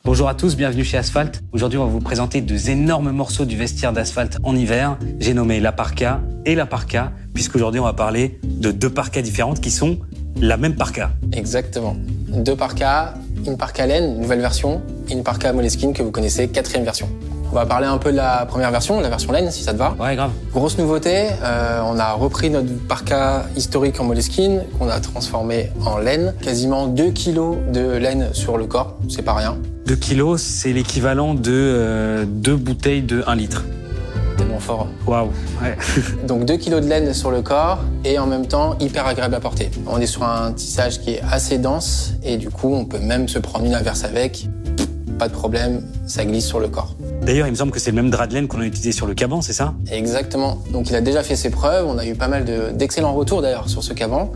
Bonjour à tous, bienvenue chez Asphalt. Aujourd'hui, on va vous présenter deux énormes morceaux du vestiaire d'Asphalt en hiver. J'ai nommé la parka et la parka, puisqu'aujourd'hui, on va parler de deux parkas différentes qui sont la même parka. Exactement. Deux parkas, une parka laine, une nouvelle version, et une parka Moleskine que vous connaissez, 4e version. On va parler un peu de la première version, la version laine, si ça te va. Ouais, grave. Grosse nouveauté, on a repris notre parka historique en Moleskine, qu'on a transformé en laine. Quasiment 2 kilos de laine sur le corps, c'est pas rien. 2 kilos, c'est l'équivalent de 2 bouteilles de 1 litre. Tellement fort. Waouh, ouais. Donc 2 kilos de laine sur le corps et en même temps hyper agréable à porter. On est sur un tissage qui est assez dense et du coup on peut même se prendre une averse avec. Pas de problème, ça glisse sur le corps. D'ailleurs, il me semble que c'est le même drap de laine qu'on a utilisé sur le caban, c'est ça? Exactement. Donc il a déjà fait ses preuves, on a eu pas mal d'excellents retours d'ailleurs sur ce caban.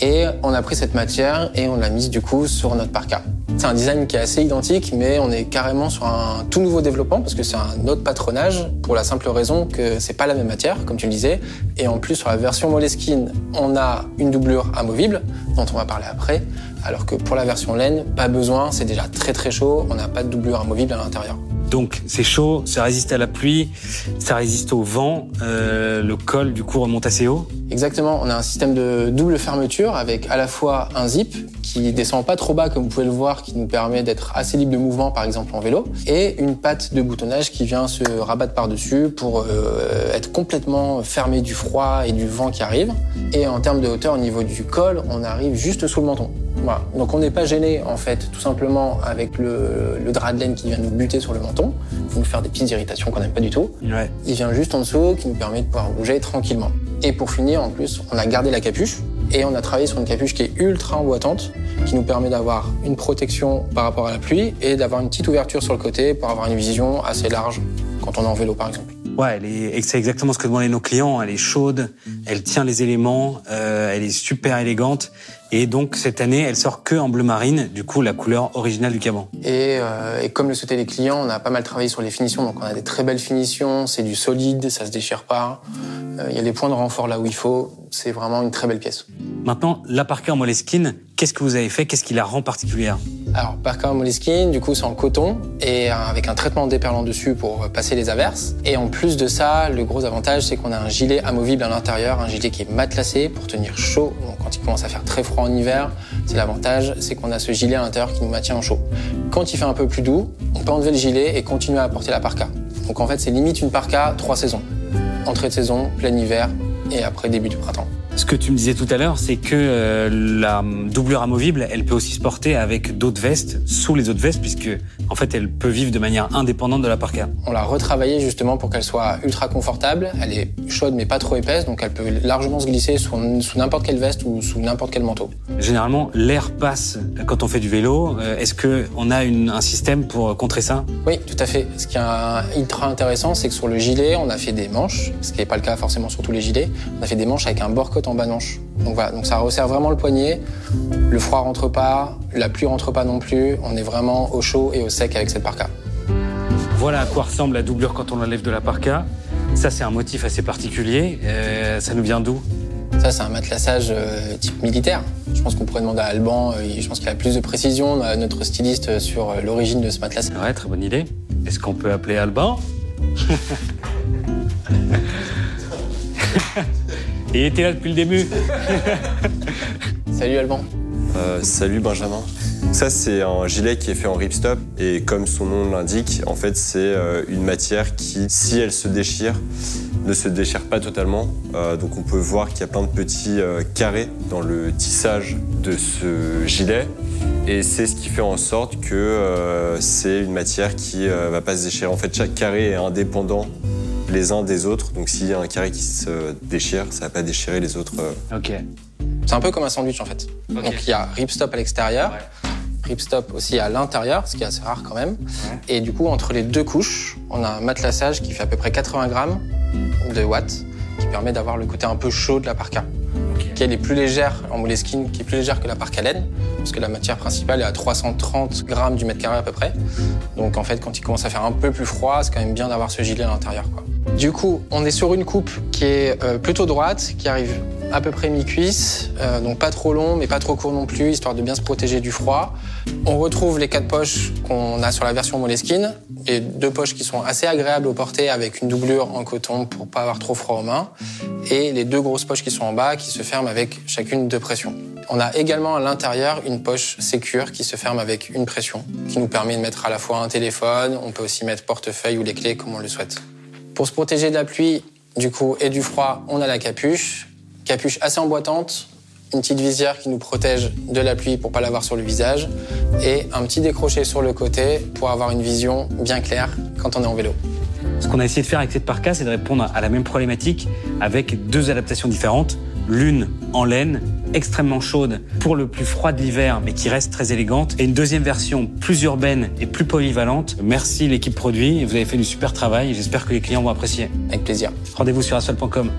Et on a pris cette matière et on l'a mise du coup sur notre parka. C'est un design qui est assez identique, mais on est carrément sur un tout nouveau développement parce que c'est un autre patronage pour la simple raison que c'est pas la même matière, comme tu le disais. Et en plus, sur la version Moleskine, on a une doublure amovible, dont on va parler après. Alors que pour la version laine, pas besoin, c'est déjà très très chaud, on n'a pas de doublure amovible à l'intérieur. Donc c'est chaud, ça résiste à la pluie, ça résiste au vent, le col du coup remonte assez haut. Exactement, on a un système de double fermeture avec à la fois un zip qui descend pas trop bas comme vous pouvez le voir, qui nous permet d'être assez libre de mouvement par exemple en vélo, et une patte de boutonnage qui vient se rabattre par-dessus pour être complètement fermé du froid et du vent qui arrive. Et en termes de hauteur au niveau du col, on arrive juste sous le menton. Voilà. Donc on n'est pas gêné en fait tout simplement avec le drap de laine qui vient nous buter sur le menton, pour nous faire des petites irritations qu'on n'aime pas du tout. Ouais. Il vient juste en dessous qui nous permet de pouvoir bouger tranquillement. Et pour finir en plus, on a gardé la capuche et on a travaillé sur une capuche qui est ultra emboîtante, qui nous permet d'avoir une protection par rapport à la pluie et d'avoir une petite ouverture sur le côté pour avoir une vision assez large quand on est en vélo par exemple. Ouais, c'est exactement ce que demandaient nos clients. Elle est chaude, elle tient les éléments, elle est super élégante. Et donc, cette année, elle sort que en bleu marine, du coup, la couleur originale du caban. Et comme le souhaitaient les clients, on a pas mal travaillé sur les finitions. Donc, on a des très belles finitions, c'est du solide, ça se déchire pas. Il y a les points de renfort là où il faut. C'est vraiment une très belle pièce. Maintenant, la parka en Moleskine, qu'est-ce que vous avez fait? Qu'est-ce qui la rend particulière? Alors, parka en Moleskine, du coup, c'est en coton et avec un traitement déperlant dessus pour passer les averses. Et en plus de ça, le gros avantage, c'est qu'on a un gilet amovible à l'intérieur, un gilet qui est matelassé pour tenir chaud. Donc, quand il commence à faire très froid en hiver, c'est l'avantage, c'est qu'on a ce gilet à l'intérieur qui nous maintient au chaud. Quand il fait un peu plus doux, on peut enlever le gilet et continuer à porter la parka. Donc, en fait, c'est limite une parka 3 saisons. Entrée de saison, plein hiver et après début du printemps. Ce que tu me disais tout à l'heure, c'est que la doublure amovible, elle peut aussi se porter avec d'autres vestes, sous les autres vestes, puisque en fait, elle peut vivre de manière indépendante de la parka. On l'a retravaillée justement pour qu'elle soit ultra confortable. Elle est chaude mais pas trop épaisse, donc elle peut largement se glisser sous n'importe quelle veste ou sous n'importe quel manteau. Généralement, l'air passe quand on fait du vélo. Est-ce qu'on a un système pour contrer ça? Oui, tout à fait. Ce qui est ultra intéressant, c'est que sur le gilet, on a fait des manches, ce qui n'est pas le cas forcément sur tous les gilets. On a fait des manches avec un bord-côte en bas-manche. Donc voilà, donc ça resserre vraiment le poignet. Le froid rentre pas, la pluie rentre pas non plus. On est vraiment au chaud et au sec avec cette parka. Voilà à quoi ressemble la doublure quand on l'enlève de la parka. Ça, c'est un motif assez particulier. Ça nous vient d'où? Ça, c'est un matelassage type militaire. Je pense qu'on pourrait demander à Alban, je pense qu'il a plus de précision, notre styliste, sur l'origine de ce matelassage. Ouais, très bonne idée. Est-ce qu'on peut appeler Alban? Il était là depuis le début. Salut Alban. Salut Benjamin. Ça, c'est un gilet qui est fait en ripstop et comme son nom l'indique, en fait, c'est une matière qui, si elle se déchire, ne se déchire pas totalement. Donc on peut voir qu'il y a plein de petits carrés dans le tissage de ce gilet. Et c'est ce qui fait en sorte que c'est une matière qui va pas se déchirer. En fait, chaque carré est indépendant les uns des autres. Donc s'il y a un carré qui se déchire, ça va pas déchirer les autres. Ok. C'est un peu comme un sandwich en fait. Okay. Donc il y a ripstop à l'extérieur, ripstop aussi à l'intérieur, ce qui est assez rare quand même. Ouais. Et du coup, entre les deux couches, on a un matelassage qui fait à peu près 80 grammes de watts, qui permet d'avoir le côté un peu chaud de la parka. Okay. Qui est plus légère en Moleskine, qui est plus légère que la parka laine, parce que la matière principale est à 330 grammes du mètre carré à peu près. Donc en fait, quand il commence à faire un peu plus froid, c'est quand même bien d'avoir ce gilet à l'intérieur, quoi. Du coup, on est sur une coupe qui est plutôt droite, qui arrive à peu près mi-cuisse, donc pas trop long mais pas trop court non plus, histoire de bien se protéger du froid. On retrouve les 4 poches qu'on a sur la version Moleskine, et 2 poches qui sont assez agréables au porter avec une doublure en coton pour pas avoir trop froid aux mains, et les 2 grosses poches qui sont en bas qui se ferment avec chacune 2 pressions. On a également à l'intérieur une poche sécure qui se ferme avec une pression, qui nous permet de mettre à la fois un téléphone, on peut aussi mettre portefeuille ou les clés comme on le souhaite. Pour se protéger de la pluie, du coup, et du froid, on a la capuche assez emboîtante, une petite visière qui nous protège de la pluie pour pas l'avoir sur le visage, et un petit décroché sur le côté pour avoir une vision bien claire quand on est en vélo. Ce qu'on a essayé de faire avec cette parka, c'est de répondre à la même problématique avec 2 adaptations différentes. L'une en laine, extrêmement chaude pour le plus froid de l'hiver, mais qui reste très élégante. Et une deuxième version plus urbaine et plus polyvalente. Merci l'équipe produit, vous avez fait du super travail et j'espère que les clients vont apprécier. Avec plaisir. Rendez-vous sur asphalt.com.